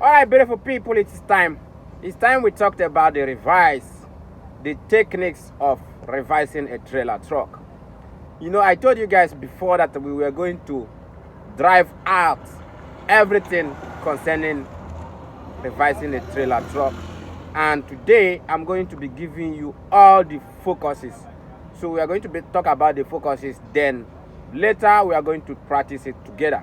All right, beautiful people, it's time. It's time we talked about the techniques of revising a trailer truck. You know, I told you guys before that we were going to drive out everything concerning revising a trailer truck. And today I'm going to be giving you all the focuses. So we are going to talk about the focuses, then later we are going to practice it together.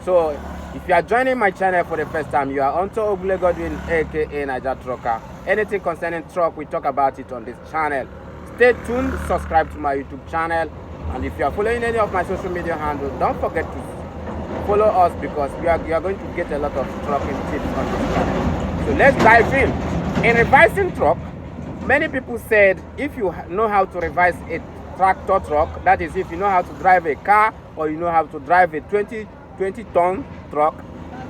So if you are joining my channel for the first time, you are onto Ogbule Godwin, aka Niger Trucker. Anything concerning truck, we talk about it on this channel. Stay tuned, subscribe to my YouTube channel, and if you are following any of my social media handles, don't forget to follow us because you are going to get a lot of trucking tips on this channel. So let's dive in. In revising truck, many people said if you know how to revise a tractor truck, that is if you know how to drive a car or you know how to drive a 20-ton truck,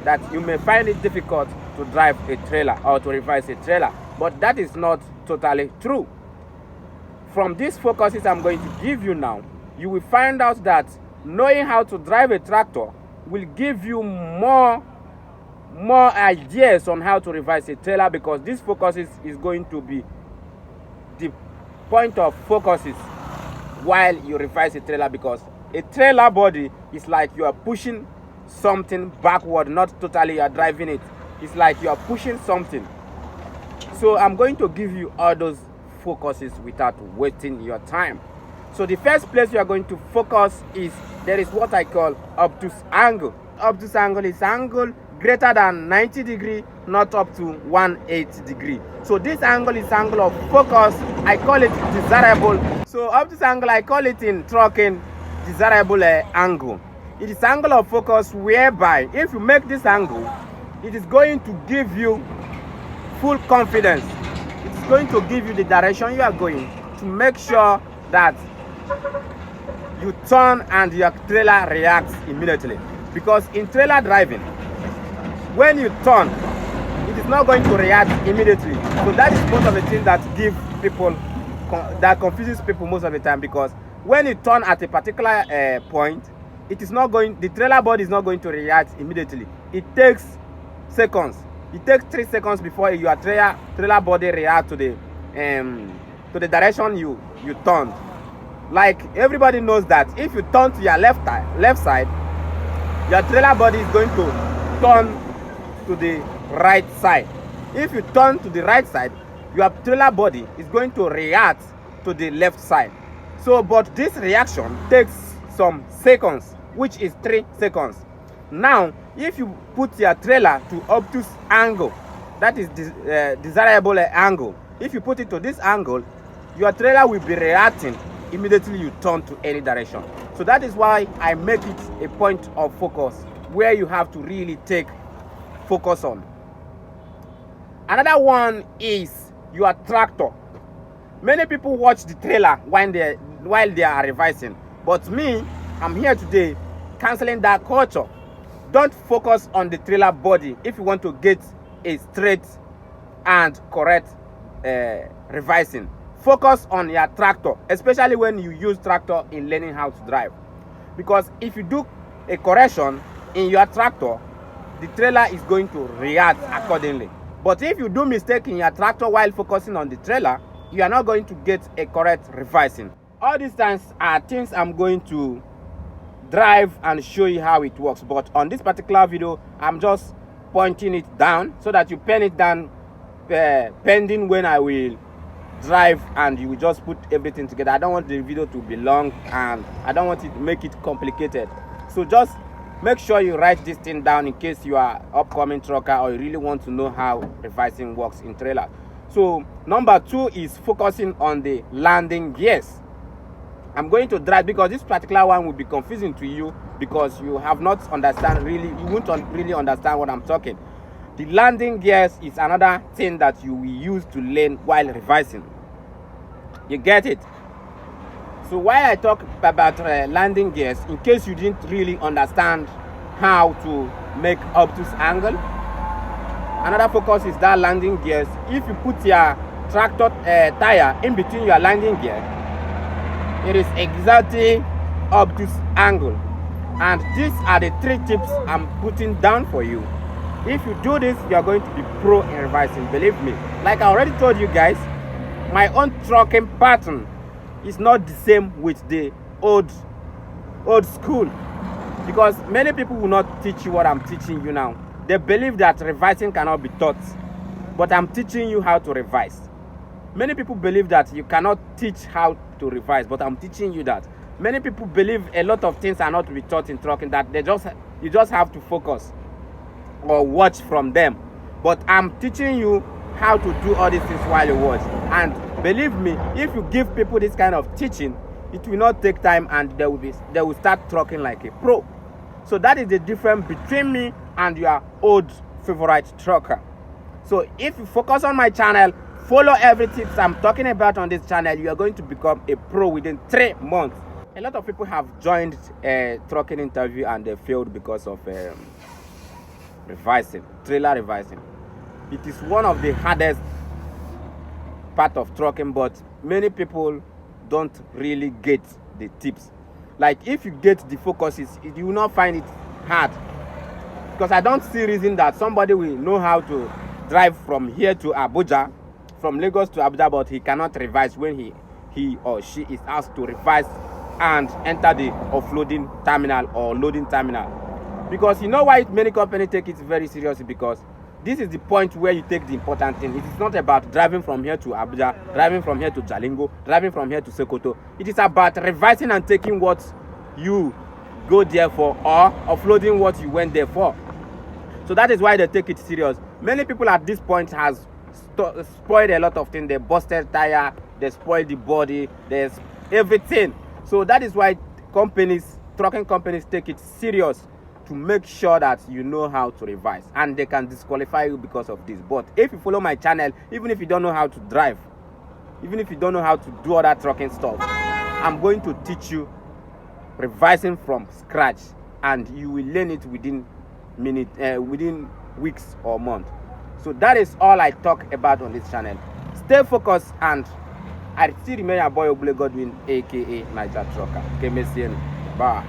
that you may find it difficult to drive a trailer or to revise a trailer. But that is not totally true. From these focuses I'm going to give you now, you will find out that knowing how to drive a tractor will give you more ideas on how to revise a trailer, because this focuses is going to be the point of focuses while you revise a trailer, because a trailer body is like you are pushing something backward, not totally you are driving it. It's like you are pushing something. So I'm going to give you all those focuses without wasting your time. So the first place you are going to focus is there is what I call obtuse angle. Obtuse angle is angle greater than 90 degree, not up to 180 degree. So this angle is angle of focus. I call it desirable. So obtuse angle, I call it in trucking desirable angle. It is angle of focus whereby if you make this angle, it is going to give you full confidence. It is going to give you the direction you are going, to make sure that you turn and your trailer reacts immediately. Because in trailer driving, when you turn, it is not going to react immediately. So that is most of the things that give people, that confuses people most of the time, because when you turn at a particular point, it is not going, the trailer body is not going to react immediately. It takes seconds. It takes 3 seconds before your trailer body reacts to the direction you turned. Like everybody knows that if you turn to your left side, your trailer body is going to turn to the right side. If you turn to the right side, your trailer body is going to react to the left side. So, but this reaction takes some seconds, which is 3 seconds. Now, if you put your trailer to obtuse angle, that is desirable angle. If you put it to this angle, your trailer will be reacting immediately you turn to any direction. So that is why I make it a point of focus where you have to really take focus on. Another one is your tractor. Many people watch the trailer while they are revising, but me, I'm here today canceling that culture. Don't focus on the trailer body if you want to get a straight and correct revising. Focus on your tractor, especially when you use tractor in learning how to drive. Because if you do a correction in your tractor, the trailer is going to react accordingly. But if you do mistake in your tractor while focusing on the trailer, you are not going to get a correct revising. All these things are things I'm going to drive and show you how it works. But on this particular video, I'm just pointing it down so that you pen it down pending when I will drive, and you will just put everything together. I don't want the video to be long and I don't want it to make it complicated. So just make sure you write this thing down in case you are upcoming trucker or you really want to know how revising works in trailer. So number 2 is focusing on the landing gears. I'm going to drive because this particular one will be confusing to you because you have not understand really, you won't really understand what I'm talking. The landing gears is another thing that you will use to learn while revising. You get it? So while I talk about landing gears, in case you didn't really understand how to make obtuse angle, another focus is that landing gears. If you put your tractor tire in between your landing gear, it is exactly obtuse angle. And these are the 3 tips I'm putting down for you If you do this, you are going to be pro in revising. Believe me. Like I already told you guys, my own trucking pattern is not the same with the old school, because many people will not teach you what I'm teaching you now. They believe that revising cannot be taught, but I'm teaching you how to revise. Many people believe that you cannot teach how to revise, but I'm teaching you that. Many people believe a lot of things are not to be taught in trucking, that you just have to focus or watch from them. But I'm teaching you how to do all these things while you watch. And believe me, if you give people this kind of teaching, it will not take time, and they will start trucking like a pro. So that is the difference between me and your old favorite trucker. So if you focus on my channel, follow every tips I'm talking about on this channel, you are going to become a pro within 3 months. A lot of people have joined a trucking interview and they failed because of revising, trailer revising. It is one of the hardest part of trucking, but many people don't really get the tips. Like if you get the focuses, you will not find it hard, because I don't see reason that somebody will know how to drive from here to Abuja, from Lagos to Abuja, but he cannot revise when he or she is asked to revise and enter the offloading terminal or loading terminal. Because you know why many companies take it very seriously? Because this is the point where you take the important thing. It is not about driving from here to Abuja, driving from here to Jalingo, driving from here to Sokoto. It is about revising and taking what you go there for, or offloading what you went there for. So that is why they take it serious. Many people at this point has spoiled a lot of things. They busted tire, they spoiled the body, there's everything. So that is why trucking companies take it serious, to make sure that you know how to revise, and they can disqualify you because of this. But if you follow my channel, even if you don't know how to drive, even if you don't know how to do other trucking stuff, I'm going to teach you revising from scratch, and you will learn it within weeks or months. So that is all I talk about on this channel. Stay focused, and I still remain your boy Ogbule Godwin, aka Niger Trucker. Okay, bye.